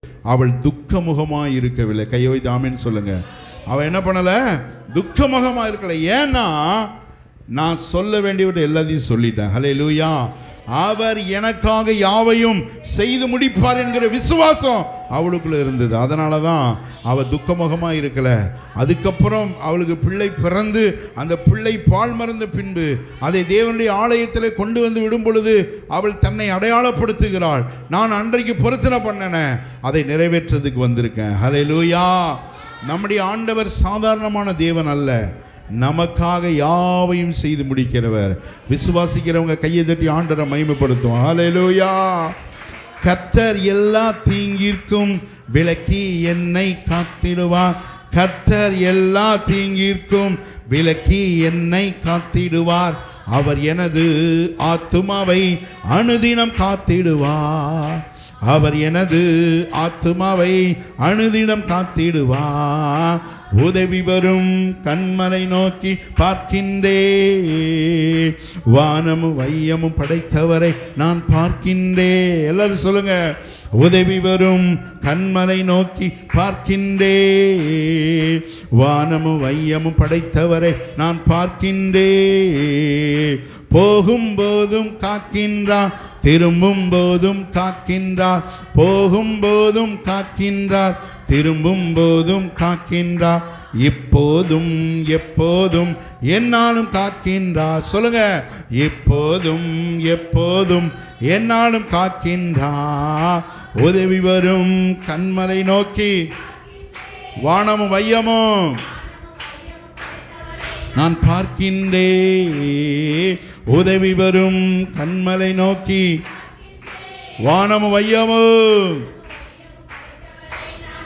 அவள் துக்கமுகமாக இருக்கவில்லை. கையை வைத்து ஆமேன்னு சொல்லுங்க. அவள் என்ன பண்ணலை? துக்கமுகமாக இருக்கலை. ஏன்னா நான் சொல்ல வேண்டியவற்றை எல்லாத்தையும் சொல்லிட்டேன். ஹல்லேலூயா. அவர் எனக்காக யாவையும் செய்து முடிப்பார் என்கிற விசுவாசம் அவளுக்குள்ள இருந்தது. அதனால தான் அவள் துக்கமுகமாக இருக்கல. அதுக்கப்புறம் அவளுக்கு பிள்ளை பிறந்து அந்த பிள்ளை பால் மறந்த பின்பு அதை தேவனுடைய ஆலயத்தில் கொண்டு வந்து விடும் பொழுது அவள் தன்னை அடையாளப்படுத்துகிறாள். நான் அன்றைக்கு பொருத்தனை பண்ணேன், அதை நிறைவேற்றதுக்கு வந்திருக்கேன். ஹல்லேலூயா. நம்முடைய ஆண்டவர் சாதாரணமான தேவன் அல்ல, நமக்காக யாவையும் செய்து முடிக்கிறவர். விசுவாசிக்கிறவங்க கையை தட்டி ஆண்டவரை மகிமைப்படுத்துவோம். ஹல்லேலூயா. கர்த்தர் எல்லா தீங்கிற்கும் விலக்கி என்னை காத்திடுவார். கர்த்தர் எல்லா தீங்கிற்கும் விலக்கி என்னை காத்திடுவார். அவர் எனது ஆத்துமாவை அனுதினம் காத்திடுவார். அவர் எனது ஆத்துமாவை அனுதினம் காத்திடுவார். உதவி வரும் கண்மலை நோக்கி பார்க்கின்றே, வானமும் வையமும் படைத்தவரை நான் பார்க்கின்றே. எல்லாரும் சொல்லுங்க. உதவி வரும் கண்மலை நோக்கி பார்க்கின்றே, வானமும் வையமும் படைத்தவரை நான் பார்க்கின்றே. போகும்போதும் காக்கின்றார், திரும்பும் போதும் காக்கின்றார். போகும்போதும் காக்கின்றார், திரும்பும் போதும் காக்கின்றார். இப்போதும் எப்போதும் என்னாலும் காக்கின்றார். சொல்லுங்க. இப்போதும் எப்போதும் என்னாலும் காக்கின்றார். உதவி வரும் கண்மலை நோக்கி, வானமும் வையமும் நான் பார்க்கின்றே. உதவி வரும் கண்மலை நோக்கி, வானமும் வையமும்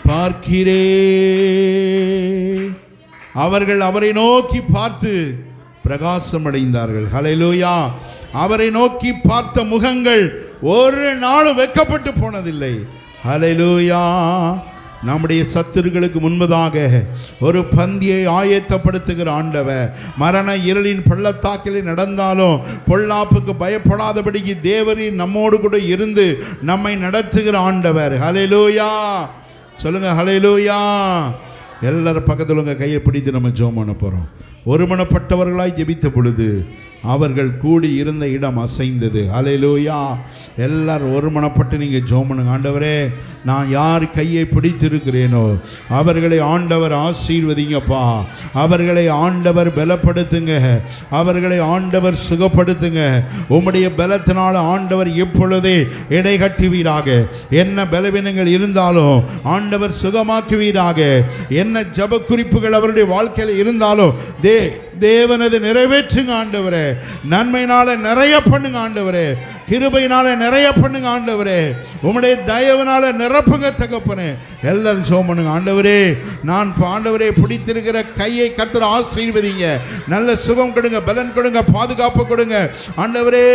பார்க்கிறே. அவர்கள் அவரை நோக்கி பார்த்து பிரகாசம் அடைந்தார்கள். ஹல்லேலூயா. அவரை நோக்கி பார்த்த முகங்கள் ஒரு நாளும் வெட்கப்பட்டு போனதில்லை. ஹல்லேலூயா. நம்முடைய சத்துருக்களுக்கு முன்பதாக ஒரு பந்தியை ஆயத்தப்படுத்துகிற ஆண்டவர். மரண இருளின் பள்ளத்தாக்கிலே நடந்தாலும் பொல்லாப்புக்கு பயப்படாதபடிக்கு தேவரின் நம்மோடு கூட இருந்து நம்மை நடத்துகிற ஆண்டவர். ஹல்லேலூயா. சொல்லுங்க. ஹல்லேலூயா. எல்லாரும் பக்கத்தில் உங்கள் கையை பிடித்து நம்ம ஜெபம் பண்ண போகிறோம். ஒருமனப்பட்டவர்களாய் ஜெபித்த பொழுது அவர்கள் கூடி இருந்த இடம் அசைந்தது. ஹல்லேலூயா. எல்லாரும் ஒருமனப்பட்டு நீங்கள் ஜெபம் பண்ணுங்க. ஆண்டவரே, நான் யார் கையை பிடித்திருக்கிறேனோ அவர்களை ஆண்டவர் ஆசீர்வதிங்கப்பா. அவர்களை ஆண்டவர் பலப்படுத்துங்க. அவர்களை ஆண்டவர் சுகப்படுத்துங்க. உம்முடைய பலத்தினால் ஆண்டவர் எப்பொழுதே இடை கட்டுவீராக. என்ன பலவீனங்கள் இருந்தாலும் ஆண்டவர் சுகமாக்குவீராக. என்ன ஜப குறிப்புகள் அவருடைய வாழ்க்கையில் இருந்தாலும் தேவனது நிறைவேற்றுங்க ஆண்டவரே. நன்மையினால நிறைய பண்ணுங்க ஆண்டவரே. கிருபையினால நிறைய பண்ணுங்க ஆண்டவரே. உம்முடைய தயவுனால நிரப்புங்க தகப்பனே. எல்லாரும் ஜெபம் பண்ணுங்க. ஆண்டவரே, நான் ஆண்டவரே பிடித்திருக்கிற கையை கர்த்தர் ஆசீர்வதிங்க. நல்ல சுகம் கொடுங்க, பலன் கொடுங்க, பாதுகாப்பு கொடுங்க ஆண்டவரே.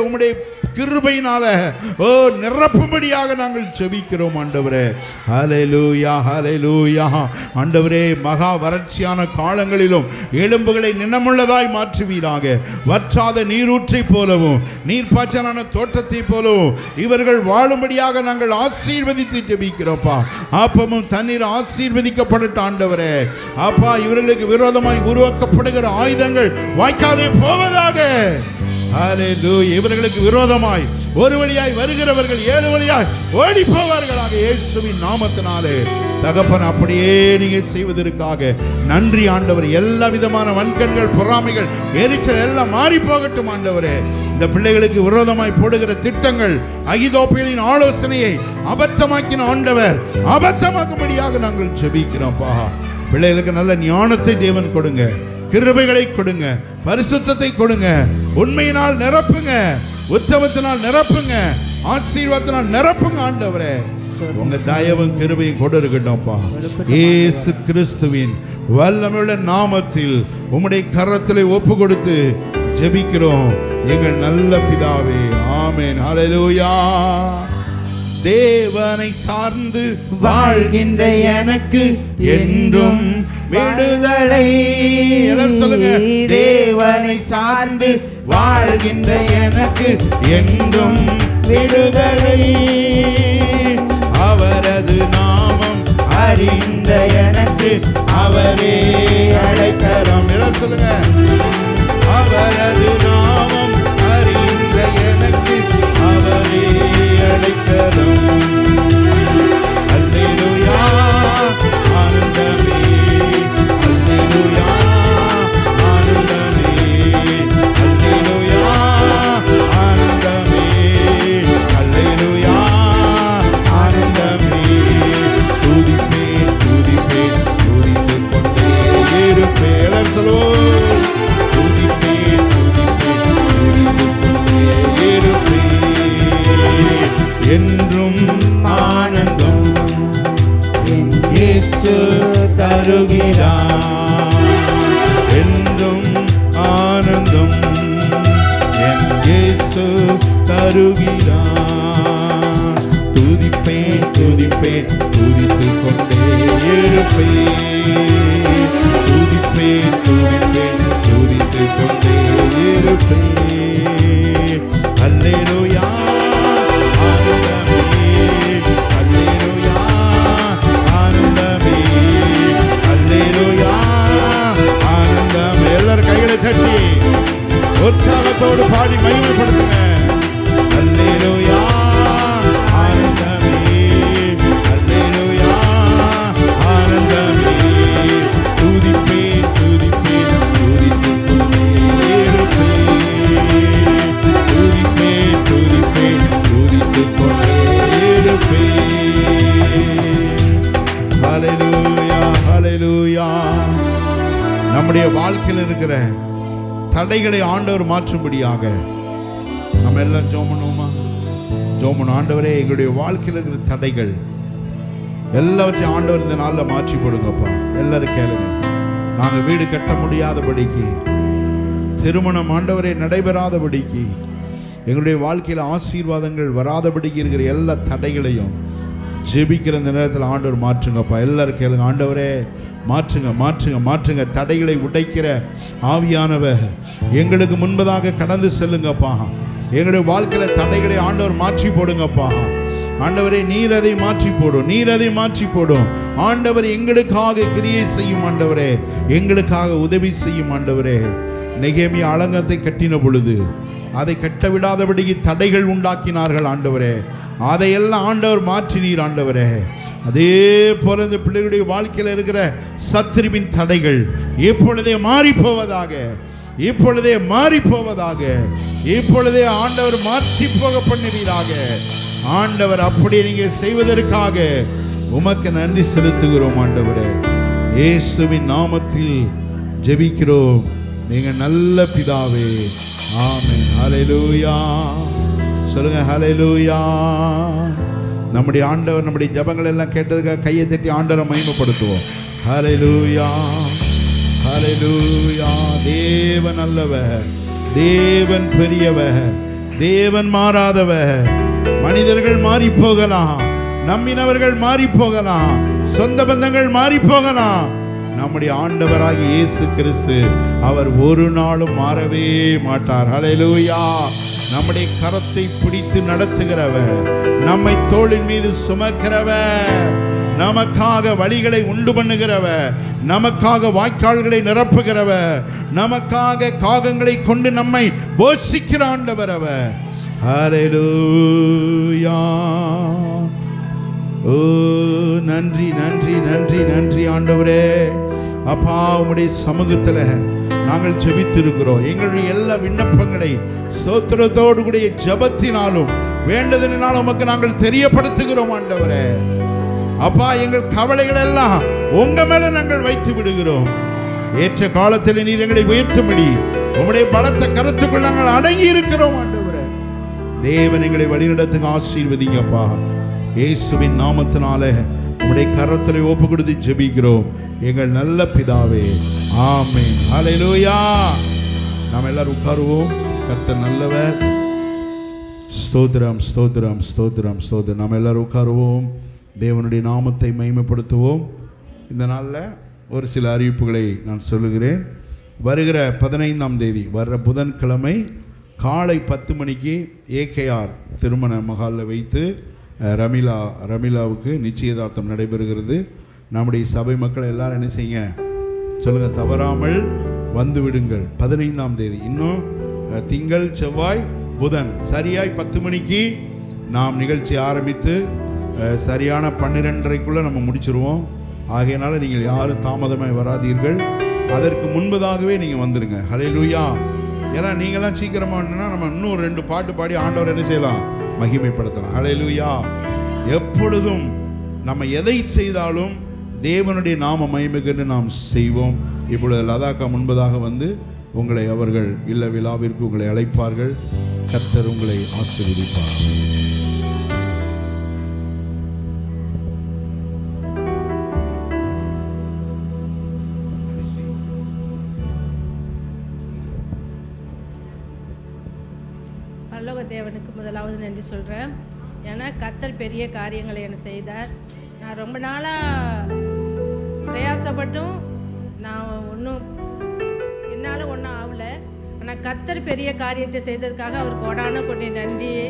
உம்முடைய கிருபையினால நிரப்பும்படியாக நாங்கள் ஜெபிக்கிறோம் ஆண்டவரே. ஹல்லேலூயா. ஹல்லேலூயா. ஆண்டவரே, மகா வறட்சியான காலங்களிலும் எலும்புகளை நினமுள்ளதாய் மாற்றுவீராக. வற்றாத நீரூற்றை போலவும் நீர்ப்பாய்ச்சலான தோட்டத்தை போலவும் இவர்கள் வாழும்படியாக நாங்கள் ஆசீர்வதித்து ஜெபிக்கிறோம்ப்பா. அப்பமும் தண்ணீர் ஆசீர்வதிக்கப்படட்டும் ஆண்டவரே. அப்பா, இவர்களுக்கு விரோதமாய் உருவாக்கப்படுகிற ஆயுதங்கள் வாய்க்காதே போவதாக. ஹல்லேலூயா. இவர்களுக்கு விரோதமாய் ஒரு வழியாய் வருகிறவர்கள் ஏழு வழியாய் ஓடி போவார்களாக இயேசுவின் நாமத்தினாலே. தகப்பன், அப்படியே நீங்க செய்வதற்காக நன்றி ஆண்டவர். எல்லா விதமான வன்கண்கள், பொறாமைகள், எரிச்சல் எல்லாம் மாறி போகட்டும் ஆண்டவரே. இந்த பிள்ளைகளுக்கு விரோதமாய் போடுகிற திட்டங்கள், அகிதோப்பேலின் ஆலோசனையை அபத்தமாக்கின ஆண்டவர் அபத்தமாக்கும்படியாக நாங்கள் ஜெபிக்கிறோம்ப்பா. பிள்ளைகளுக்கு நல்ல ஞானத்தை தேவன் கொடுங்க, கிருபைகளை கொடுங்க, பரிசுத்தத்தை கொடுங்க. உண்மையினால் நிரப்புங்க, உத்தமத்தினால் நிரப்புங்க, ஆசீர்வாதத்தினால் நிரப்புங்க ஆண்டவரே. உங்க தயவும் கிருபையும் கொண்டு இருக்கட்டும்ப்பா. இயேசு கிறிஸ்துவின் வல்லமையுள்ள நாமத்தில் உம்முடைய கரத்திலே ஒப்பு கொடுத்து ஜெபிக்கிறோம் எங்கள் நல்ல பிதாவே. ஆமென். ஹல்லேலூயா. தேவனை சார்ந்து வாழ்கின்ற எனக்கு என்றும் விடுதலை. எல்லாரும் சொல்லுங்க. தேவனை சார்ந்து வாழ்கின்ற எனக்கு என்றும் விடுதலை. அவரது இயேசு தருகிறார். என்றும் ஆனந்தம் என் இயேசு தருகிறார். துதிப்பேன் துதிப்பேன் துதித்துக் கொண்டே இருப்பேன். துதிப்பேன் துதிப்பேன் துதித்துக் கொண்டே இருப்பேன். அல்லேலூயா ஆனந்தமே, அல்லேலூயா ஆனந்தமே, அல்லேலூயா ஆனந்தமே. எல்லாரும் கைகளை தட்டி உற்சாகத்தோடு பாடி மகிமைப்படுத்துங்க. அல்லேலூயா ஆனந்தமே, அல்லேலூயா ஆனந்தமே. துதிப்பேன் துதிப்பேன் துதித்துக் கொண்டே இருப்பேன். துதிப்பேன் துதிப்பேன் துதித்துக் கொண்டே இருப்பேன். ஹல்லேலூயா ஹல்லேலூயா. நம்முடைய வாழ்க்கையில் இருக்கிற தடைகளை ஆண்டவர் மாற்றும்படியாக நம்ம எல்லாம் ஜெபம் பண்ணுவோமா? ஜெபம் பண்ணுவோம். ஆண்டவரே, எங்களுடைய வாழ்க்கையில் இருக்கிற தடைகள் எல்லாவற்றையும் ஆண்டவர் இந்த நாளில் மாற்றி போடுங்கப்பா. எல்லாரும் கேளுங்க. நாங்கள் வீடு கட்ட முடியாதபடிக்கு, திருமணம் ஆண்டவரே நடைபெறாதபடிக்கு, எங்களுடைய வாழ்க்கையில் ஆசீர்வாதங்கள் வராதபடிக்கு இருக்கிற எல்லா தடைகளையும் ஜெபிக்கிற இந்த நேரத்தில் ஆண்டவர் மாற்றுங்கப்பா. எல்லாரும் கேளுங்க. ஆண்டவரே மாற்றுங்க மாற்றுங்க மாற்றுங்க. தடைகளை உடைக்கிற ஆவியானவர் எங்களுக்கு முன்பதாக கடந்து செல்லுங்கப்பா. எங்களுடைய வாழ்க்கையில் தடைகளை ஆண்டவர் மாற்றி போடுங்கப்பா. ஆண்டவரே, நீர் அதை மாற்றி போடும், நீர் அதை மாற்றி போடும். ஆண்டவர் எங்களுக்காக கிரியை செய்யும். ஆண்டவரே, எங்களுக்காக உதவி செய்யும். ஆண்டவரே, நெகேமியா அலங்கத்தை கட்டின பொழுது அதை கட்ட விடாதபடிக்கு தடைகள் உண்டாக்கினார்கள். ஆண்டவரே, அதையெல்லாம் ஆண்டவர் மாற்றினீர். ஆண்டவரே, அதே போல இந்த பிள்ளைகளுடைய வாழ்க்கையில் இருக்கிற சத்துருவின் தடைகள் இப்பொழுதே மாறி போவதாக, இப்பொழுதே மாறி போவதாக, இப்பொழுதே ஆண்டவர் மாற்றி போக பண்ணுவீராக. ஆண்டவர் அப்படியே நீங்க செய்வதற்காக உமக்கு நன்றி செலுத்துகிறோம். ஆண்டவரே, இயேசுவின் நாமத்தில் ஜெபிக்கிறோம். நீங்க நல்ல பிதாவே. ஆமென். ஹல்லேலூயா. சொல்லுங்க ஹல்லேலூயா. நம்முடைய ஆண்டவர் நம்முடைய ஜெபங்கள் எல்லாம் கேட்டதுக்காக கையை தட்டி ஆண்டவரை மகிமைப்படுத்துவோம். ஹல்லேலூயா ஹல்லேலூயா. தேவன் நல்லவர், தேவன் பெரியவர், தேவன் மாறாதவர். மனிதர்கள் மாறி போகலாம், நம்பினவர்கள் மாறி போகலாம், சொந்த பந்தங்கள் மாறி போகலாம். நம்முடைய ஆண்டவராகிய இயேசு கிறிஸ்து அவர் ஒரு நாளும் மாறவே மாட்டார். ஹல்லேலூயா. நம்முடைய கரத்தை பிடித்து நடத்துகிறவர், நம்மை தோளின் மீது சுமக்கிறவர், நமக்காக வழிகளை உண்டு பண்ணுகிறவர், நமக்காக வாய்க்கால்களை நிரப்புகிறவர், நமக்காக காகங்களை கொண்டு நம்மை போஷிக்கிற ஆண்டவர் அவர். ஹல்லேலூயா. ஓ நன்றி நன்றி நன்றி நன்றி ஆண்டவரே. அப்பா, உம்முடைய சமூகத்தில் நாங்கள் ஜெபித்திருக்கிறோம். எங்களுடைய எல்லா விண்ணப்பங்களை ஸ்தோத்திரத்தோடு கூடிய ஜெபத்தினாலும் வேண்டுதலினாலும் உமக்கு நாங்கள் தெரியப்படுத்துகிறோம். ஆண்டவரே அப்பா, எங்கள் கவலைகள் எல்லாம் உங்க மேல நாங்கள் வைத்து விடுகிறோம். ஏற்ற காலத்தில் நீர் எங்களை உயர்த்தும்படி உம்முடைய பலத்த கருத்துக்குள் நாங்கள் அடங்கி இருக்கிறோம். ஆண்டவரே, தேவன் எங்களை வழிநடத்துங்க, ஆசீர்வதிங்கப்பா. இயேசுவின் நாமத்தினாலே உம்முடைய கரத்தில் ஒப்பு கொடுத்து ஜெபிக்கிறோம் எங்கள் நல்ல பிதாவே. ஆமென். ஹல்லேலூயா. நாம் எல்லாரும் உட்காருவோம். கர்த்தர் நல்லவர். ஸ்தோத்திரம் ஸ்தோத்திரம் ஸ்தோத்திரம் ஸ்தோத்திரம். நாம் எல்லாரும் உட்காருவோம். தேவனுடைய நாமத்தை மகிமைப்படுத்துவோம். இந்த நாளில் ஒரு சில அறிவிப்புகளை நான் சொல்லுகிறேன். வருகிற 15ஆம் தேதி வர்ற புதன்கிழமை காலை 10 மணிக்கு ஏகேஆர் திருமண மகாலில் வைத்து ரமீலாவுக்கு நிச்சயதார்த்தம் நடைபெறுகிறது. நம்முடைய சபை மக்கள் எல்லாரும் என்ன செய்யுங்க சொல்லுங்கள், தவறாமல் வந்து விடுங்கள். 15ஆம் தேதி, இன்னும் திங்கள் செவ்வாய் புதன் சரியாய் 10 மணிக்கு நாம் நிகழ்ச்சி ஆரம்பித்து சரியான 12:30க்குள்ளே நம்ம முடிச்சிருவோம். ஆகையினால நீங்கள் யாரும் தாமதமாக வராதீர்கள். அதற்கு முன்பதாகவே நீங்கள் வந்துடுங்க. ஹல்லேலூயா. ஏன்னா நீங்களாம் சீக்கிரமாக வந்தோன்னா நம்ம இன்னும் 2 பாட்டு பாடி ஆண்டவர் என்ன செய்யலாம், மகிமைப்படுத்தலாம். ஹல்லேலூயா. எப்பொழுதும் நம்ம எதை செய்தாலும் தேவனுடைய நாம மகிமைக்கென்று நாம் செய்வோம். இப்பொழுது லதாக்கா முன்பதாக வந்து உங்களை அவர்கள் இல்ல விழாவிற்கு உங்களை அழைப்பார்கள். கர்த்தர் உங்களை ஆசீர்வதிப்பார். பரலோக தேவனுக்கு முதலாவது நன்றி சொல்கிறேன். ஏன்னா கர்த்தர் பெரிய காரியங்களை எனக்கு செய்தார். நான் ரொம்ப நாளாக பிரயாசப்பட்டும் நான் என்னால் ஒன்றும் ஆகலை. ஆனால் கர்த்தர் பெரிய காரியத்தை செய்ததுக்காக அவருக்கு கொடான கொண்டே நன்றியே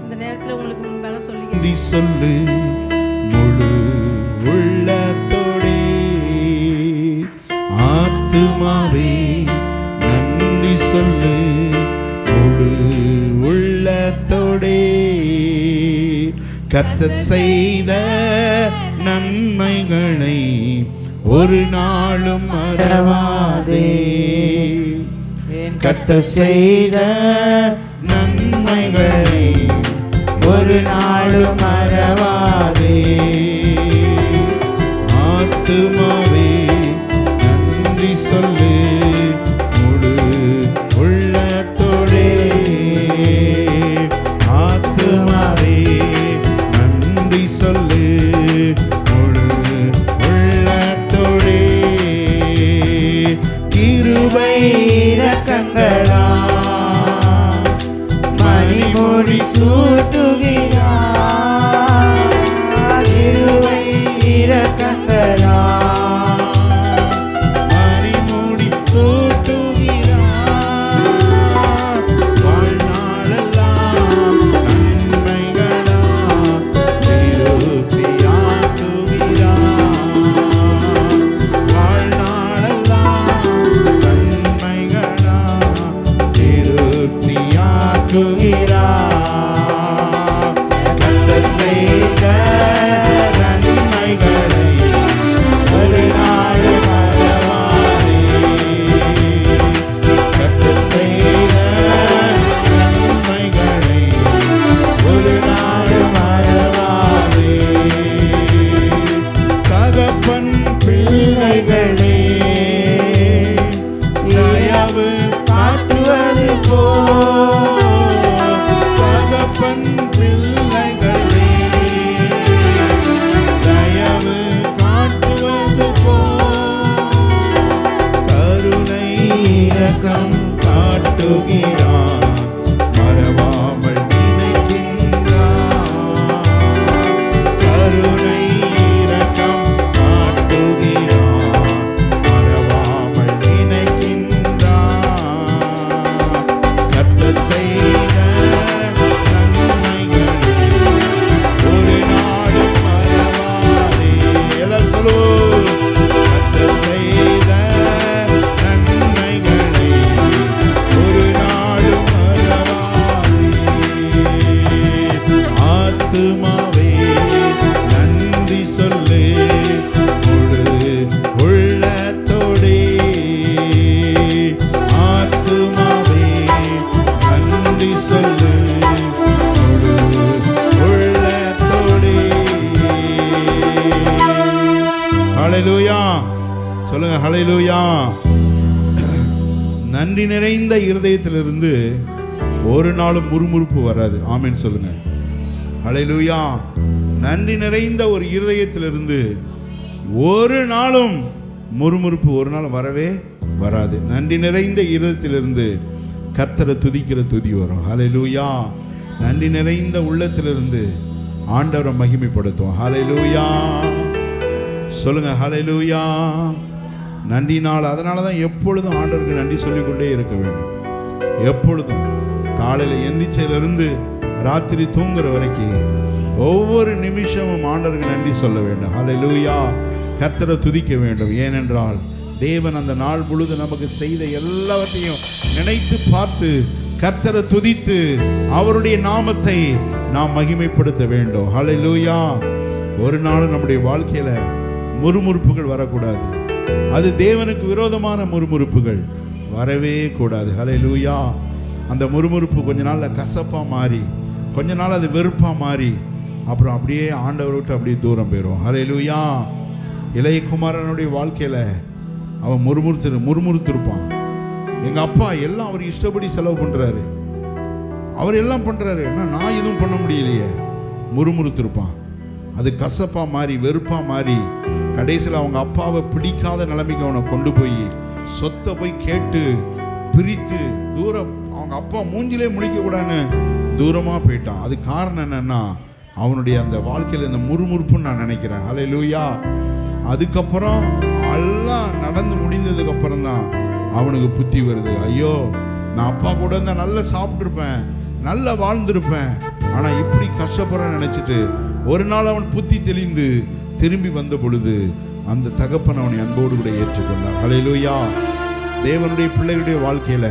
இந்த நேரத்தில் உங்களுக்கு முன்பாக சொல்லுகிறேன். சொல்லு முழு உள்ளத்தோடே ஆத்துமாவே நன்றி சொல்லு முழு உள்ளத்தோடே. கர்த்தர் செய்த நன்மைகளை ஒரு நாளும் மறவாதே. கர்த்தர் செய்த நன்மைகளை ஒரு நாளும் மறவாதே. ஆத்துமாவே நன்றி சொல்லு முழு உள்ளத்தோடே. ஆத்துமாவே நன்றி சொல்லு முழு உள்ளத்தோடே. கிருபை இரக்கங்களா மணிமொழி சூட்டுகிறார். கிருபை இரக்கங்களா மணிமொழி சூட்டுகிறார். வாழ்நாளெல்லாம் நன்மைகளா திருப்தியாக்குகிறார். வாழ்நாளெல்லாம் நன்மைகளா திருப்தியாக்குகிறார். கர்த்தர் செய்த நன்மைகளை ஒரு நாளும் மறவாதே. கர்த்தர் செய்த நன்மைகளை ஒரு நாளும் மறவாதே. தகப்பன் பிள்ளைகளே தயவு காட்டுவது போல். தகப்பன் பிள்ளைகளே தயவு காட்டுவது போல். கருணை இரக்கம் காட்டுகிறார். மறவாமல் நினைக்கின்றார். கருணை இரக்கம் காட்டுகிறார். மறவாமல் நினைக்கின்றார். கர்த்தர் செய்த நன்மைகளை ஒரு நாளும் மறவாதே. எல்லாரும் சொல்லுவோம். கர்த்தர் செய்த நன்மைகளை ஒரு நாளும் மறவாதே. ஆத்துமாவே நன்றி சொல்லு முழு உள்ளத்தோடே. ஆத்துமாவே நன்றி சொல்லு முழு உள்ளத்தோடே. ஹல்லேலூயா சொல்லுங்க. ஹல்லேலூயா. நன்றி நிறைந்த இருதயத்திலிருந்து ஒரு நாளும் முறுமுறுப்பு வராது. ஆமென் சொல்லுங்க. ஹல்லேலூயா. நன்றி நிறைந்த ஒரு இருதயத்திலிருந்து ஒரு நாளும் முறுமுறுப்பு ஒரு நாள் வரவே வராது. நன்றி நிறைந்த இருதயத்திலிருந்து கர்த்தரை துதிக்கிற துதி வரும். ஹல்லேலூயா. நன்றி நிறைந்த உள்ளத்திலிருந்து ஆண்டவரை மகிமைப்படுத்தும். ஹல்லேலூயா சொல்லுங்க. ஹல்லேலூயா. நன்றி நாள். அதனால தான் எப்பொழுதும் ஆண்டவருக்கு நன்றி சொல்லிக்கொண்டே இருக்க வேண்டும். எப்பொழுதும் காலையில் எந்திரிச்சதிலிருந்து ராத்திரி தூங்குற வரைக்கும் ஒவ்வொரு நிமிஷமும் ஆண்டவருக்கு நன்றி சொல்ல வேண்டும். ஹல்லேலூயா. கர்த்தரை துதிக்க வேண்டும். ஏனென்றால் தேவன் அந்த நாள் பொழுது நமக்கு செய்த எல்லாவற்றையும் நினைத்து பார்த்து கர்த்தரை துதித்து அவருடைய நாமத்தை நாம் மகிமைப்படுத்த வேண்டும். ஹல்லேலூயா. ஒரு நாள் நம்முடைய வாழ்க்கையில முறுமுறுப்புகள் வரக்கூடாது. அது தேவனுக்கு விரோதமான முறுமுறுப்புகள் வரவே கூடாது. ஹல்லேலூயா. அந்த முறுமுறுப்பு கொஞ்ச நாள்ல கசப்பா மாறி கொஞ்ச நாள் அது வெறுப்பா மாறி அப்புறம் அப்படியே ஆண்டவரை விட்டு அப்படியே தூரம் போயிடும். ஹல்லேலூயா. இளைய குமாரனுடைய வாழ்க்கையில அவன் முறுமுறுத்திருப்பான். எங்க அப்பா எல்லாம் அவர் இஷ்டப்படி செலவு பண்றாரு, அவர் எல்லாம் பண்றாரு, நான் எதுவும் பண்ண முடியலையே, முறுமுறுத்திருப்பான். அது கசப்பா மாறி வெறுப்பா மாறி கடைசியில் அவங்க அப்பாவை பிடிக்காத நிலைமைக்கு அவனை கொண்டு போய் சொத்தை போய் கேட்டு பிரித்து தூரம் அவங்க அப்பா மூஞ்சிலே முழிக்க கூடாதுன்னு தூரமாக போயிட்டான். அது காரணம் என்னன்னா அவனுடைய அந்த வாழ்க்கையில் இந்த முறுமுறுப்புன்னு நான் நினைக்கிறேன். ஹல்லேலூயா. அதுக்கப்புறம் எல்லாம் நடந்து முடிந்ததுக்கு அப்புறம் தான் அவனுக்கு புத்தி வருது. ஐயோ, நான் அப்பா கூட இருந்தால் நல்லா சாப்பிட்ருப்பேன், நல்லா வாழ்ந்திருப்பேன், ஆனால் இப்படி கஷ்டப்படுறேன்னு நினச்சிட்டு ஒரு நாள் அவன் புத்தி தெளிந்து திரும்பி வந்த பொழுது அந்த தகப்பன் அவனை அன்போடு கூட ஏற்றுக்கொண்டார். ஹல்லேலூயா. தேவனுடைய பிள்ளைகளுடைய வாழ்க்கையில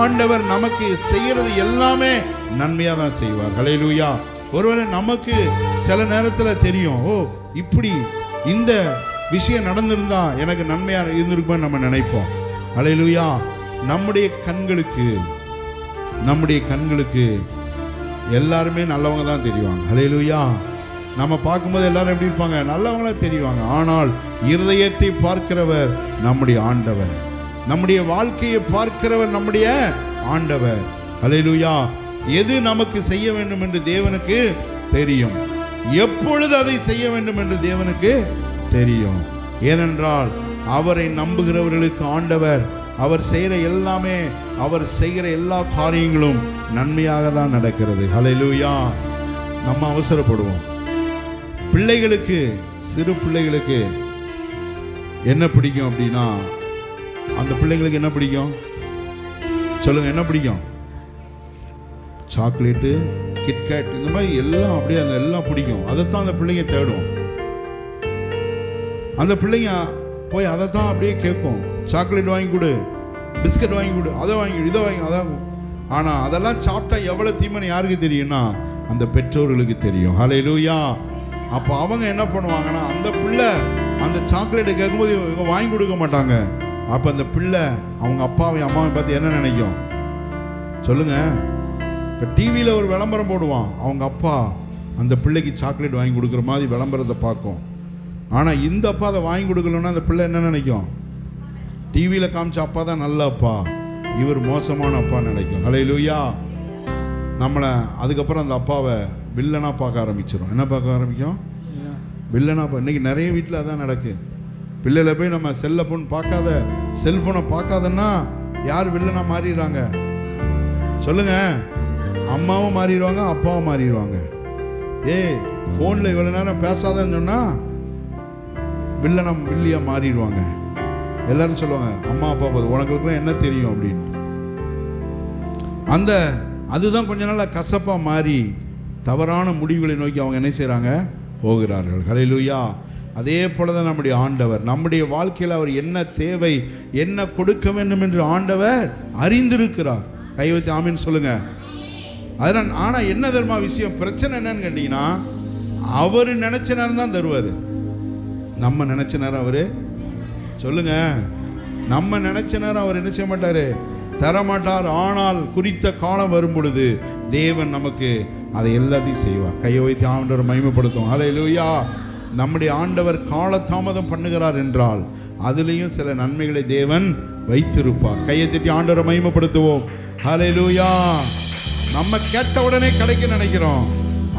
ஆண்டவர் நமக்கு செய்யறது எல்லாமே நன்மையா தான் செய்வார். ஹல்லேலூயா. ஒருவேளை நமக்கு சில நேரத்தில் தெரியும், ஓ இப்படி இந்த விஷயம் நடந்திருந்தா எனக்கு நன்மையா இருந்திருக்குன்னு நம்ம நினைப்போம். ஹல்லேலூயா. நம்முடைய கண்களுக்கு எல்லாருமே நல்லவங்க தான் தெரிவாங்க. ஹல்லேலூயா. நம்ம பார்க்கும்போது எல்லாரும் எப்படி இருப்பாங்க? நல்லவங்களா தெரிவாங்க. ஆனால் இருதயத்தை பார்க்கிறவர் நம்முடைய ஆண்டவர், நம்முடைய வாழ்க்கையை பார்க்கிறவர் நம்முடைய ஆண்டவர். ஹல்லேலூயா. எது நமக்கு செய்ய வேண்டும் என்று தேவனுக்கு தெரியும், எப்பொழுது அதை செய்ய வேண்டும் என்று தேவனுக்கு தெரியும். ஏனென்றால் அவரை நம்புகிறவர்களுக்கு ஆண்டவர் அவர் செய்கிற எல்லாமே, அவர் செய்கிற எல்லா காரியங்களும் நன்மையாக தான் நடக்கிறது. ஹல்லேலூயா. நம்ம அவசரப்படுவோம். பிள்ளைகளுக்கு, சிறு பிள்ளைகளுக்கு என்ன பிடிக்கும் அப்படின்னா, அந்த பிள்ளைங்களுக்கு என்ன பிடிக்கும் சொல்லுங்க? என்ன பிடிக்கும்? சாக்லேட்டு, கிட்கேட், இந்த மாதிரி எல்லாம் அப்படியே அந்த எல்லாம் பிடிக்கும். அதைத்தான் அந்த பிள்ளைங்க தேடும். அந்த பிள்ளைங்க போய் அதை தான் அப்படியே கேட்கும். சாக்லேட் வாங்கி கொடு, பிஸ்கட் வாங்கி கொடு, அதை வாங்கி கொடு, இதை வாங்கி அதான். ஆனால் அதெல்லாம் சாப்பிட்டா எவ்வளோ தீமைன்னு யாருக்கு தெரியும்னா அந்த பெற்றோர்களுக்கு தெரியும். ஹல்லேலூயா. அப்போ அவங்க என்ன பண்ணுவாங்கன்னா, அந்த பிள்ளை அந்த சாக்லேட்டை கேட்கும்போது இவங்க வாங்கி கொடுக்க மாட்டாங்க. அப்போ அந்த பிள்ளை அவங்க அப்பாவை அம்மாவை பார்த்து என்ன நினைக்கும் சொல்லுங்க? இப்போ டிவியில் ஒரு விளம்பரம் போடுவான், அவங்க அப்பா அந்த பிள்ளைக்கு சாக்லேட் வாங்கி கொடுக்குற மாதிரி விளம்பரத்தை பார்க்கும். ஆனால் இந்த அப்பா அதை வாங்கி கொடுக்கலன்னா அந்த பிள்ளை என்ன நினைக்கும்? டிவியில் காமிச்ச அப்பா தான் நல்ல அப்பா, இவர் மோசமான அப்பா நினைக்கும். ஹல்லேலூயா. நம்மளை அதுக்கப்புறம் அந்த அப்பாவை வில்லனாக பார்க்க ஆரம்பிச்சிடும். என்ன பார்க்க ஆரம்பிக்கும்? வில்லனாக. இன்றைக்கி நிறைய வீட்டில் அதான் நடக்கு. பிள்ளைகளை போய் நம்ம செல்ஃபோனை பார்க்காதன்னா யார் வில்லனாக மாறிடுறாங்க சொல்லுங்க? அம்மாவும் மாறிடுவாங்க, அப்பாவும் மாறிடுவாங்க. ஃபோனில் இவ்வளோ நேரம் பேசாதன்னு சொன்னால் வில்லியாக மாறிடுவாங்க. எல்லாரும் சொல்லுவாங்க, அம்மா அப்பா பார்த்து உனக்குலாம் என்ன தெரியும் அப்படின்னு. அதுதான் கொஞ்ச நாள் கசப்பாக மாறி தவறான முடிவுகளை நோக்கி அவங்க என்ன செய்கிறாங்க? போகிறார்கள். ஹல்லேலூயா. அதே போல தான் நம்முடைய ஆண்டவர், நம்முடைய வாழ்க்கையில் அவர் என்ன தேவை, என்ன கொடுக்க வேண்டும் என்று ஆண்டவர் அறிந்திருக்கிறார். கை வைத்து ஆமீன் சொல்லுங்க. அதனால் ஆனால் என்ன தெரியுமா விஷயம்? பிரச்சனை என்னன்னு கேட்டிங்கன்னா, அவர் நினச்ச நேரம் தான் தருவார். நம்ம நினச்ச நேரம் அவர் சொல்லுங்க, நம்ம நினச்ச நேரம் அவர் என்ன செய்ய மாட்டார்? தரமாட்டார். ஆனால் குறித்த காலம் வரும் பொழுது தேவன் நமக்கு அதை எல்லாத்தையும் செய்வார். கையை வைத்து ஆண்டவர் மகிமைப்படுத்தும். ஹல்லேலூயா. நம்முடைய ஆண்டவர் காலதாமதம் பண்ணுகிறார் என்றால் அதுலேயும் சில நன்மைகளை தேவன் வைத்திருப்பார். கையை தட்டி ஆண்டவரை மகிமைப்படுத்துவோம். ஹல்லேலூயா. நம்ம கேட்ட உடனே கிடைக்க நினைக்கிறோம்.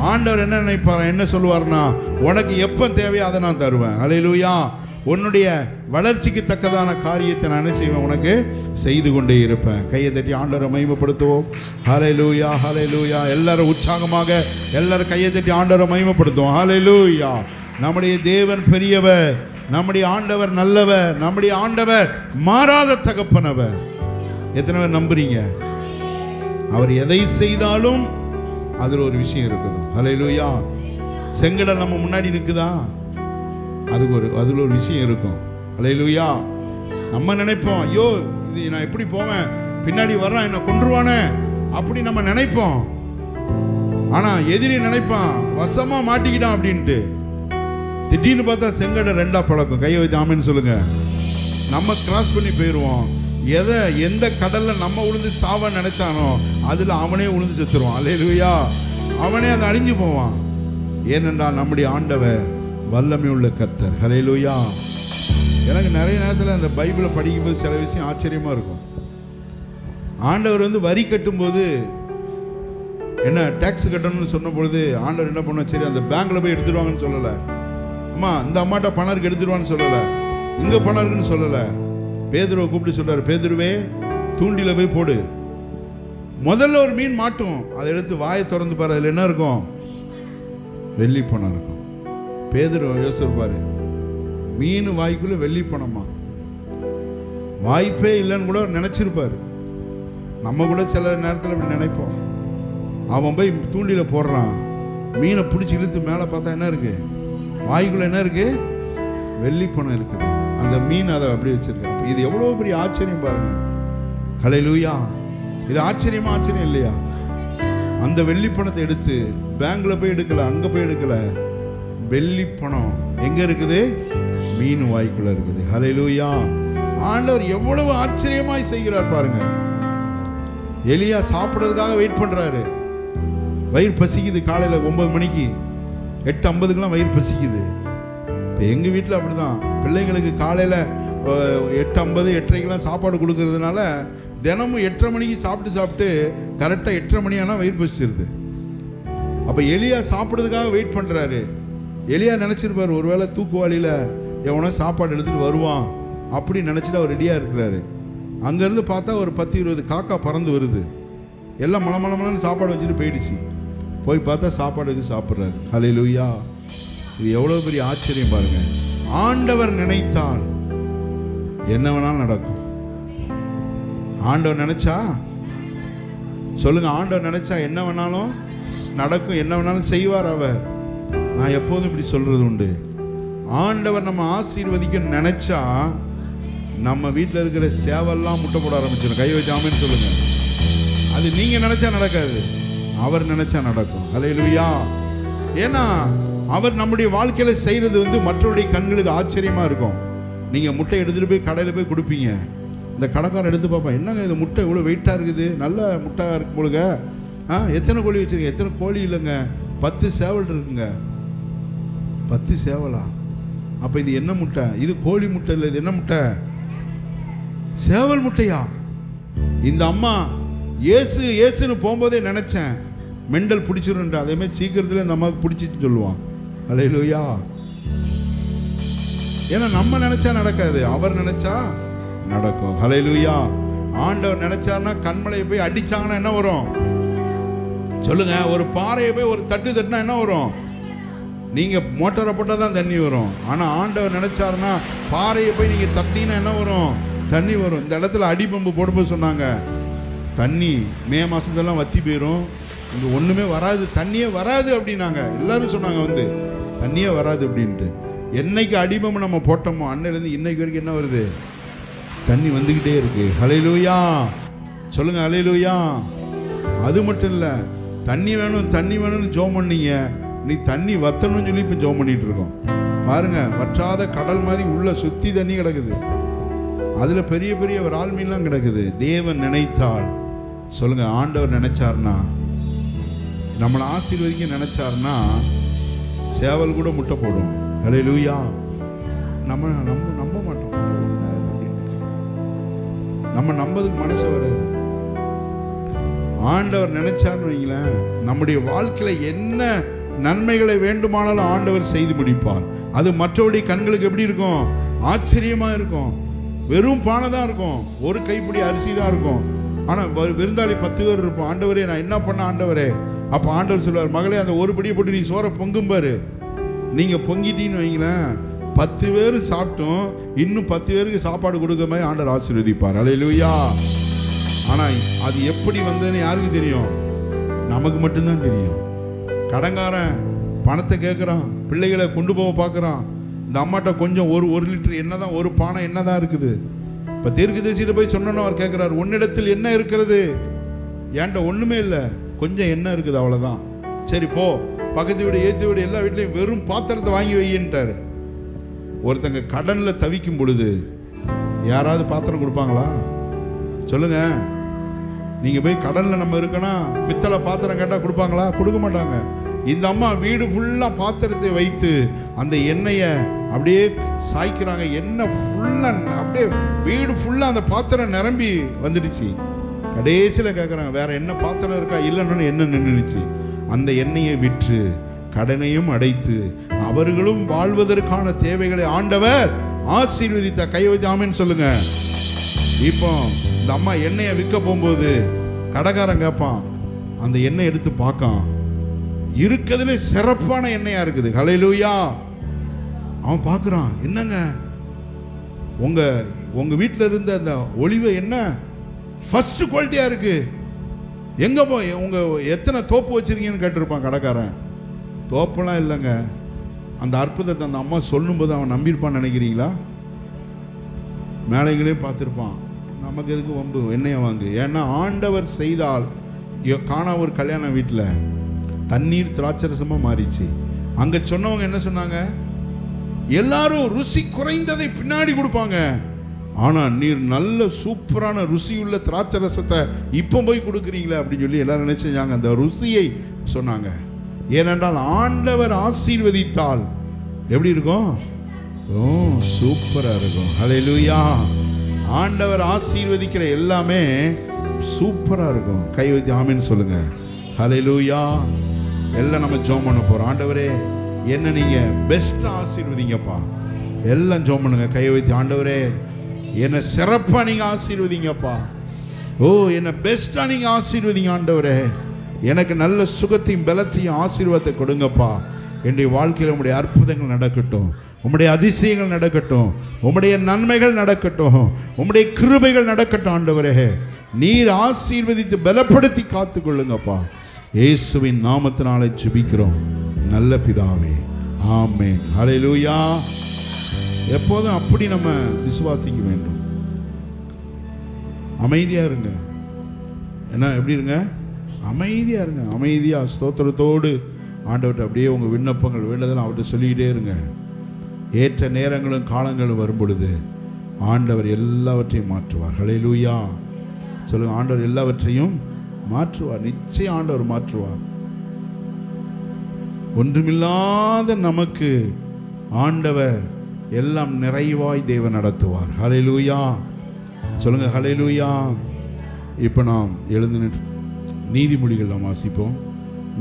ஆண்டவர் என்ன நினைப்பார்? என்ன சொல்லுவார்னா, உனக்கு எப்போ தேவையோ அதை நான் தருவேன். ஹல்லேலூயா. உன்னுடைய வளர்ச்சிக்கு தக்கதான காரியத்தை நான் என்ன செய்வேன்? உனக்கு செய்து கொண்டே இருப்பேன். கையை தட்டி ஆண்டவரை மகிமைப்படுத்துவோம். ஹல்லேலூயா. ஹல்லேலூயா. எல்லாரும் உற்சாகமாக எல்லாரும் கையை தட்டி ஆண்டவரை மகிமைப்படுத்துவோம். ஹல்லேலூயா. நம்முடைய தேவன் பெரியவர், நம்முடைய ஆண்டவர் நல்லவர், நம்முடைய ஆண்டவர் மாறாத தகப்பனவர். எத்தனை பேர் நம்புறீங்க? அவர் எதை செய்தாலும் அதில் ஒரு விஷயம் இருக்குது. ஹல்லேலூயா. செங்கடல் நம்ம முன்னாடி நிற்குதா? அதில் ஒரு விஷயம் இருக்கும். ஹல்லேலூயா. நம்ம நினைப்போம், ஐயோ இது நான் எப்படி போவேன், பின்னாடி வர்றான் என்னை கொன்றுவானே அப்படி நம்ம நினைப்போம். ஆனால் எதிரி நினைப்பான் வசமாக மாட்டிக்கிட்டான் அப்படின்ட்டு. திடீர்னு பார்த்தா செங்கடை ரெண்டா பழக்கம். கையை வைத்து ஆமீன்னு சொல்லுங்க. நம்ம கிராஸ் பண்ணி போயிடுவோம். எந்த கடல்ல நம்ம உளுந்து சாவ நினைச்சானோ அதுல அவனே உளுந்து செத்துருவான். ஹல்லேலூயா. அவனே அதை அழிஞ்சு போவான். ஏனென்றால் நம்முடைய ஆண்டவர் வல்லமை உள்ள கர்த்தர். ஹல்லேலூயா. எனக்கு நிறைய நேரத்தில் அந்த பைபிளை படிக்கும்போது சில விஷயம் ஆச்சரியமா இருக்கும். ஆண்டவர் வரி கட்டும்போது என்ன டாக்ஸ் கட்டணும்னு சொன்ன பொழுது ஆண்டவர் என்ன பண்ண, சரி அந்த பேங்க்ல போய் எடுத்துருவாங்கன்னு சொல்லலை. அம்மா இந்த அம்மாட்ட பணம் இருக்கு எடுத்துருவான்னு சொல்லலை. இங்கே பணம் இருக்குன்னு சொல்லலை. பேதுருவை கூப்பிட்டு சொல்றாரு, பேதுருவே தூண்டில போய் போடு, முதல்ல ஒரு மீன் மாட்டும், அதை எடுத்து வாயை திறந்து பாரு, அதில் என்ன இருக்கும்? வெள்ளி பணம் இருக்கும். பேதுரு யோசிப்பாரு, மீன் வாய்க்குள்ள வெள்ளி பணமா? வாய்ப்பே இல்லைன்னு கூட நினைச்சிருப்பாரு. நம்ம கூட சில நேரத்தில் இப்படி நினைப்போம். அவன் போய் தூண்டில போடுறான், மீனை பிடிச்சி இழுத்து மேலே பார்த்தா என்ன இருக்கு? வாய்க்குள்ள என்ன இருக்கு? வெள்ளி பணம் இருக்குது. அந்த மீன் அதை அப்படி வச்சிருக்கு. இது எவ்வளோ பெரிய ஆச்சரியம் பாருங்க. ஹல்லேலூயா! இது ஆச்சரியமா ஆச்சரியம் இல்லையா? அந்த வெள்ளி பணத்தை எடுத்து பேங்க்ல போய் எடுக்கல, அங்க போய் எடுக்கல. வெள்ளி பணம் எங்க இருக்குது? மீன் வாய்க்குள்ள இருக்குது. ஹல்லேலூயா! ஆண்டவர் எவ்வளவு ஆச்சரியமாய் செய்கிறார் பாருங்க. எலியா சாப்பிட்றதுக்காக வெயிட் பண்றாரு. வயிறு பசிக்குது. காலையில் 9 மணிக்கு 8:50க்குலாம் வயிறு பசிக்குது. இப்போ எங்கள் வீட்டில் அப்படிதான். பிள்ளைங்களுக்கு காலையில் 8:50 8:30க்கெலாம் சாப்பாடு கொடுக்கறதுனால தினமும் 8:30 மணிக்கு சாப்பிட்டு கரெக்டாக 8:30 மணி ஆனால் வயிறு பசிச்சிருது. அப்போ எலியா சாப்பிட்றதுக்காக வெயிட் பண்ணுறாரு. எலியா நினச்சிருப்பார், ஒருவேளை தூக்குவாளியில் எவனோ சாப்பாடு எடுத்துகிட்டு வருவான் அப்படி நினச்சிட்டு அவர் ரெடியாக இருக்கிறாரு. அங்கேருந்து பார்த்தா ஒரு 10-20 காக்கா பறந்து வருது. எல்லாம் மலமலமலன்னு சாப்பாடு வச்சுட்டு போயிடுச்சு. போய் பார்த்தா சாப்பாடுக்கு சாப்பிட்றாரு. ஹல்லேலூயா! இது எவ்வளோ பெரிய ஆச்சரியம் பாருங்க. ஆண்டவர் நினைத்தால் என்ன வேணாலும் நடக்கும். ஆண்டவர் நினைச்சா சொல்லுங்க, ஆண்டவர் நினைச்சா என்ன வேணாலும் நடக்கும், என்ன வேணாலும் செய்வார் அவர். நான் எப்போதும் இப்படி சொல்றது உண்டு. ஆண்டவர் நம்ம ஆசீர்வதிக்க நினைச்சா நம்ம வீட்டில் இருக்கிற சேவெல்லாம் முட்டை போட ஆரம்பிச்சிடும். கை வச்சு ஆமென்னு சொல்லுங்க. அது நீங்க நினைச்சா நடக்காது, அவர் நினைச்சா நடக்கும். ஹல்லேலூயா! ஏன்னா அவர் நம்முடைய வாழ்க்கையில செய்யறது மற்றவருடைய கண்களுக்கு ஆச்சரியமா இருக்கும். நீங்க முட்டை எடுத்துட்டு போய் கடையில் போய் கொடுப்பீங்க. இந்த கடைக்காரன் எடுத்து பார்ப்பேன், என்னங்க இது முட்டை இவ்வளோ வெயிட்டாக இருக்குது, நல்ல முட்டை இருக்கு போலுங்க. எத்தனை கோழி வச்சுருக்கீங்க? எத்தனை கோழி இல்லைங்க, 10 சேவல் இருக்குங்க. 10 சேவலா? அப்போ இது என்ன முட்டை? இது கோழி முட்டை இல்லை, இது என்ன முட்டை? சேவல் முட்டையா? இந்த அம்மா ஏசு ஏசுன்னு போகும்போதே நினச்சேன் மெண்டல் பிடிச்சிருன்ற, அதேமாதிரி சீக்கிரத்தில் இந்த அம்மாவுக்கு பிடிச்சிட்டு சொல்லுவான். ஹல்லேலூயா! ஏன்னா நம்ம நினைச்சா நடக்காது, அவர் நினைச்சா நடக்கும். ஹல்லேலூயா! ஆண்டவர் நினைச்சார்னா கண்மலையை போய் அடிச்சாங்கன்னா என்ன வரும் சொல்லுங்க? ஒரு பாறையை போய் ஒரு தட்டு தட்டினா என்ன வரும்? நீங்க மோட்டாரை போட்டால் தான் தண்ணி வரும். ஆனால் ஆண்டவர் நினைச்சாருன்னா பாறையை போய் நீங்க தட்டினா என்ன வரும்? தண்ணி வரும். இந்த இடத்துல அடிபம்பு போடும்போது சொன்னாங்க, தண்ணி மே மாசத்தெல்லாம் வத்தி போயிடும், இங்கே ஒன்றுமே வராது, தண்ணியே வராது அப்படின்னாங்க. எல்லாரும் சொன்னாங்க தண்ணியே வராது அப்படின்ட்டு. என்னைக்கு அடிபம்பு நம்ம போட்டோமோ அன்னையிலேருந்து இன்னைக்கு வரைக்கும் என்ன வருது? தண்ணி வந்துக்கிட்டே இருக்கு. ஹல்லேலூயா! சொல்லுங்க, ஹல்லேலூயா! அது மட்டும் இல்லை, தண்ணி வேணும் தண்ணி வேணும்னு ஜெபம் பண்ணீங்க, நீ தண்ணி வத்தணும்னு சொல்லி இப்போ ஜெபம் பண்ணிட்டு இருக்கோம் பாருங்க. வற்றாத கடல் மாதிரி உள்ள சுத்தி தண்ணி கிடக்குது. அதுல பெரிய பெரிய விரால் மீன்லாம் கிடக்குது. தேவன் நினைத்தால் சொல்லுங்க, ஆண்டவர் நினைச்சார்னா, நம்மளை ஆசீர்வதிக்க நினைச்சார்னா சேவல் கூட முட்டை போடும். ஹல்லேலூயா! நம்ம நம்ப மாட்டோம். நம்ம நம்பதுக்கு மனசு வராது. ஆண்டவர் நினைச்சார்னு வைங்களேன், நம்முடைய வாழ்க்கையில என்ன நன்மைகளை வேண்டுமானாலும் ஆண்டவர் செய்து முடிப்பார். அது மற்றவருடைய கண்களுக்கு எப்படி இருக்கும்? ஆச்சரியமா இருக்கும். வெறும் பானை தான் இருக்கும், ஒரு கைப்பிடி அரிசி தான் இருக்கும். ஆனால் விருந்தாளி 10 பேர் இருப்போம். ஆண்டவரே நான் என்ன பண்ண ஆண்டவரே? அப்போ ஆண்டவர் சொல்லுவார், மகளே அந்த ஒரு படியை போட்டு நீ சோறை பொங்கும் பாரு. நீங்கள் பொங்கிட்டீன்னு வைங்களேன், 10 பேர் சாப்பிட்டோம், இன்னும் 10 பேருக்கு சாப்பாடு கொடுக்க மாதிரி ஆண்டவர் ஆசீர்வதிப்பார். ஹல்லேலூயா! ஆனால் அது எப்படி வந்ததுன்னு யாருக்கு தெரியும்? நமக்கு மட்டும்தான் தெரியும். கடங்காரன் பணத்தை கேட்குறான், பிள்ளைகளை கொண்டு போக பார்க்குறான். இந்த அம்மாட்ட கொஞ்சம் ஒரு லிட்டர் என்னதான், ஒரு பானை என்னதான் இருக்குது. இப்போ தீர்க்கதரிசியில போய் சொன்னோன்னு அவர் கேட்குறாரு, உன்னிடத்தில் என்ன இருக்கிறது? ஏன்ட்ட ஒன்றுமே இல்லை, கொஞ்சம் என்ன இருக்குது, அவ்வளோதான். சரி போ, பக்கத்து வீடு ஏற்று வீடு எல்லா வீட்லையும் வெறும் பாத்திரத்தை வாங்கி வையின்ட்டாரு. ஒருத்தங்க கடனில் தவிக்கும் பொழுது யாராவது பாத்திரம் கொடுப்பாங்களா? சொல்லுங்க. நீங்கள் போய் கடனில் நம்ம இருக்கனா பித்தளை பாத்திரம் கேட்டால் கொடுப்பாங்களா? கொடுக்க மாட்டாங்க. இந்த அம்மா வீடு ஃபுல்லாக பாத்திரத்தை வைத்து அந்த எண்ணெயை அப்படியே சாய்க்கிறாங்க. எண்ணெய் ஃபுல்லாக அப்படியே வீடு ஃபுல்லாக அந்த பாத்திரம் நிரம்பி வந்துடுச்சு. கடைசியில் கேட்குறாங்க, வேற என்ன பாத்திரம் இருக்கா? இல்லைன்னு எண்ணெய் நின்றுடுச்சு. அந்த எண்ணெயை விற்று கடனையும் அடைத்து அவர்களும் வாழ்வதற்கான தேவைகளை ஆண்டவர் ஆசீர்வதித்த. கை வச்சு ஆமென்னு சொல்லுங்க. இப்போ இந்த அம்மா எண்ணெயை விற்க போகும்போது கடைக்காரன் கேட்பான், அந்த எண்ணெய் எடுத்து பார்க்கான், இருக்கிறதுல சிறப்பான எண்ணெயா இருக்குது. ஹல்லேலூயா. அவன் பார்க்குறான், என்னங்க உங்க வீட்டில் இருந்த அந்த ஒலிவ எண்ணெய் ஃபர்ஸ்ட் குவாலிட்டியா இருக்கு, எங்க போய் உங்க எத்தனை தோப்பு வச்சிருக்கீங்கன்னு கேட்டிருப்பான் கடைக்காரன். தோப்பெல்லாம் இல்லைங்க. அந்த அற்புதத்தை அந்த அம்மா சொல்லும்போது அவன் நம்பியிருப்பான்னு நினைக்கிறீங்களா? மேலைகளே பார்த்துருப்பான், நமக்கு எதுக்கு வம்பு, எண்ணெயை வாங்கு. ஏன்னா ஆண்டவர் செய்தால். காணா ஒரு கல்யாண வீட்டில் தண்ணீர் திராட்சரசமாக மாறிச்சு. அங்கே சொன்னவங்க என்ன சொன்னாங்க, எல்லாரும் ருசி குறைந்ததை பின்னாடி கொடுப்பாங்க, ஆனால் நீர் நல்ல சூப்பரான ருசியுள்ள திராட்சரசத்தை இப்போ போய் கொடுக்குறீங்களே அப்படின்னு சொல்லி எல்லாரும் நினைச்சாங்க. அந்த ருசியை சொன்னாங்க. ஏனென்றால் ஆண்டவர் ஆசீர்வதித்தால் எப்படி இருக்கும்? சூப்பரா இருக்கும். ஹல்லேலூயா. ஆண்டவர் ஆசீர்வதிக்கிற எல்லாமே சூப்பரா இருக்கும். கை வைத்து ஆமென் சொல்லுங்க. ஹல்லேலூயா. எல்லாம் நம்ம ஜெபம் பண்ண போறோம். ஆண்டவரே, என்ன நீங்க பெஸ்டா ஆசீர்வதிங்கப்பா. எல்லாம் ஜெபம் பண்ணுங்க. கை வைத்து, ஆண்டவரே என்ன சிறப்பா நீங்க ஆசீர்வதிங்கப்பா. என்ன பெஸ்டா நீங்க ஆசீர்வதிங்க ஆண்டவரே. எனக்கு நல்ல சுகத்தையும் பலத்தையும் ஆசீர்வாதத்தை கொடுங்கப்பா. என்னுடைய வாழ்க்கையில் உம்முடைய அற்புதங்கள் நடக்கட்டும், உம்முடைய அதிசயங்கள் நடக்கட்டும், உம்முடைய நன்மைகள் நடக்கட்டும், உம்முடைய கிருபைகள் நடக்கட்டும். ஆண்டவரே, நீர் ஆசீர்வதித்து பலப்படுத்தி காத்து கொள்ளுங்கப்பா. இயேசுவின் நாமத்தினாலே ஜெபிக்கிறோம் நல்ல பிதாவே, ஆமென். ஹல்லேலூயா. எப்போதும் அப்படி நம்ம விசுவாசிக்க வேண்டும். அமைதியா இருங்க. என்ன, எப்படி இருங்க? அமைதியா இருங்க. அமைதியா ஸ்தோத்திரத்தோடு ஆண்டவர்கிட்ட அப்படியே உங்க விண்ணப்பங்கள் வேண்டதெல்லாம் அவர்கிட்ட சொல்லிக்கிட்டே இருங்க. ஏற்ற நேரங்களும் காலங்களும் வரும் பொழுது ஆண்டவர் எல்லாவற்றையும் மாற்றுவார். ஹல்லேலூயா சொல்லுங்க. ஆண்டவர் எல்லாவற்றையும் மாற்றுவார். நிச்சயம் ஆண்டவர் மாற்றுவார். ஒன்றுமில்லாத நமக்கு ஆண்டவர் எல்லாம் நிறைவாய் தேவன் நடத்துவார். ஹல்லேலூயா சொல்லுங்க. ஹல்லேலூயா. இப்போ நாம் எழுந்து நின்று நீதிமொழிகள் நாம் வாசிப்போம்.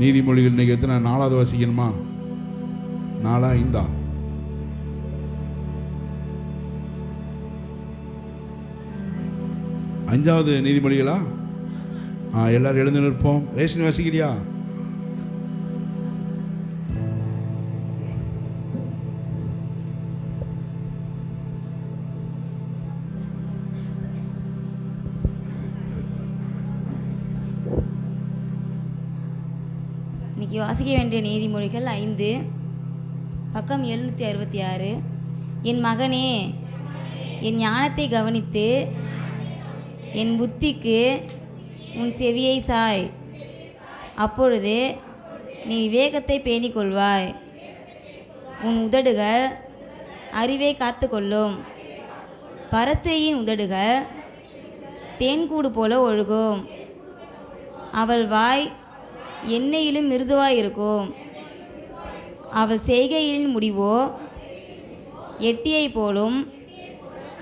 நீதிமொழிகள் இன்னைக்கு எத்தனை? 4வது வாசிக்கணுமா? 4 5 5வது நீதிமொழிகளா? எல்லாரும் எழுந்து நிற்போம். ரேஷன் வாசிக்கிறியா? இன்னைக்கு வாசிக்க வேண்டிய நீதிமொழிகள் 5 பக்கம் 766. என் மகனே, என் ஞானத்தை கவனித்து என் புத்திக்கு உன் செவியை சாய். அப்பொழுது நீ விவேகத்தை பேணிக் கொள்வாய். உன் உதடுகள் அறிவை காத்து கொள்ளும். பரஸ்திரியின் உதடுகள் தேன்கூடு போல ஒழுகும். அவள் வாய் எண்ணெயிலும் மிருதுவாயிருக்கும். அவள் செய்கையின் முடிவோ எட்டியை போலும்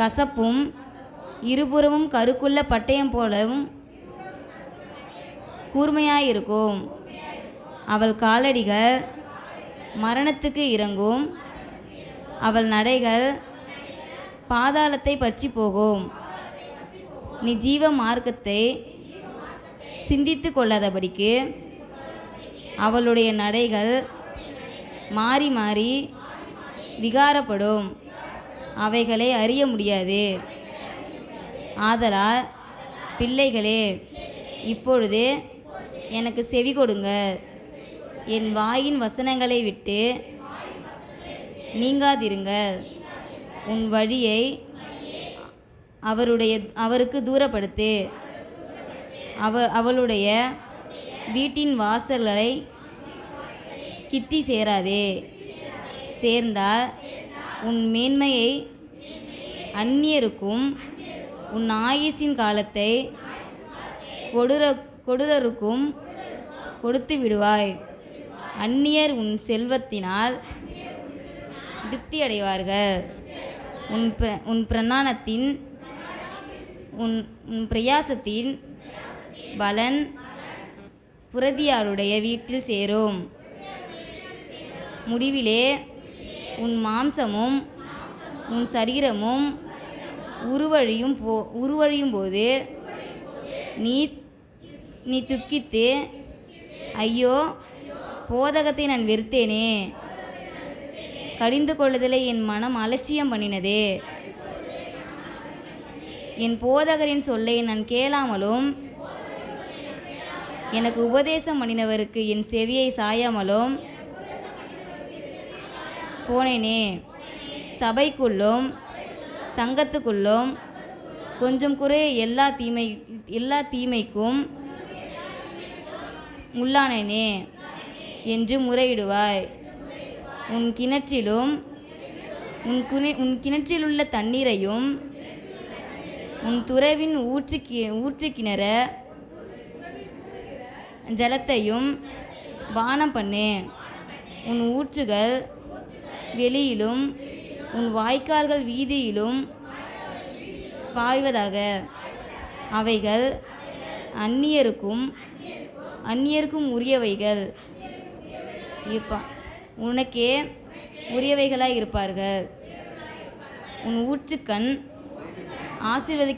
கசப்பும் இருபுறமும் கருக்குள்ள பட்டயம் போலவும் கூர்மையாயிருக்கும். அவள் காலடிகள் மரணத்துக்கு இறங்கும். அவள் நடைகள் பாதாளத்தை பற்றி போகும். நீ ஜீவ மார்க்கத்தை சிந்தித்து கொள்ளாதபடிக்கு அவளுடைய நடைகள் மாறி மாறி விகாரப்படும். அவைகளை அறிய முடியாது. ஆதலால் பிள்ளைகளே, இப்பொழுது எனக்கு செவி கொடுங்க. என் வாயின் வசனங்களை விட்டு நீங்காதிருங்கள். உன் வழியை அவருக்கு தூரப்படுத்து. அவளுடைய வீட்டின் வாசல்களை கிட்டி சேராதே. சேர்ந்தால் உன் மேன்மையை அந்நியருக்கும் உன் ஆயுசின் காலத்தை கொடுதருக்கும் கொடுத்து விடுவாய். அந்நியர் உன் செல்வத்தினால் திருப்தி அடைவார்கள். உன் பிரயாணத்தின் உன் பிரயாசத்தின் பலன் புரதியாருடைய வீட்டில் சேரும். முடிவிலே உன் மாம்சமும் உன் சரீரமும் உருவழியும் போது நீ நீ துக்கித்து, ஐயோ போதகத்தை நான் வெறுத்தேனே, கடிந்து கொள்ளுதலை என் மனம் அலட்சியம் பண்ணினதே, என் போதகரின் சொல்லை நான் கேளாமலும் எனக்கு உபதேசம் பண்ணினவருக்கு என் செவியை சாயாமலும் போனேனே. சபைக்குள்ளும் சங்கத்துக்குள்ளும் கொஞ்சம் குறைய எல்லா தீமைக்கும் உள்ளானேனே என்று முறையிடுவாய். உன் கிணற்றிலுள்ள தண்ணீரையும் உன் துறவின் ஊற்றுக்கிணற ஜலத்தையும் பானம் பண்ணு. உன் ஊற்றுகள் வெளியிலும் உன் வாய்க்கால்கள் வீதியிலும் பாய்வதாக. அவைகள் அந்நியருக்கும் உரியவைகள் உனக்கே உரியவைகளாய் இருப்பார்கள். உன் ஊற்றுக்கண் ஆசீர்வதிக்க